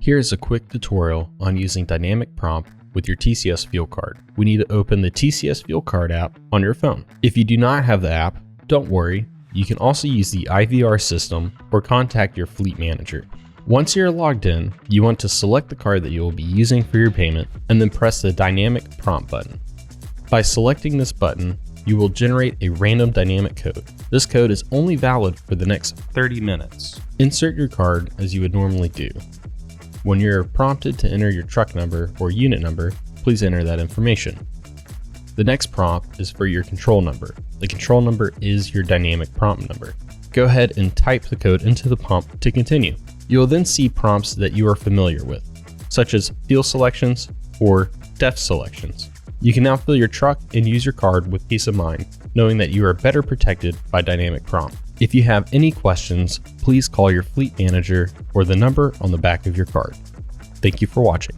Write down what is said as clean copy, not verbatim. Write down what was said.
Here is a quick tutorial on using dynamic prompt with your TCS Fuel Card. We need to open the TCS Fuel Card app on your phone. If you do not have the app, don't worry. You can also use the IVR system or contact your fleet manager. Once you're logged in, you want to select the card that you will be using for your payment and then press the dynamic prompt button. By selecting this button, you will generate a random dynamic code. This code is only valid for the next 30 minutes. Insert your card as you would normally do. When you're prompted to enter your truck number or unit number, please enter that information. The next prompt is for your control number. The control number is your dynamic prompt number. Go ahead and type the code into the prompt to continue. You will then see prompts that you are familiar with, such as field selections or depth selections. You can now fill your truck and use your card with peace of mind, knowing that you are better protected by dynamic prompt. If you have any questions, please call your fleet manager or the number on the back of your card. Thank you for watching.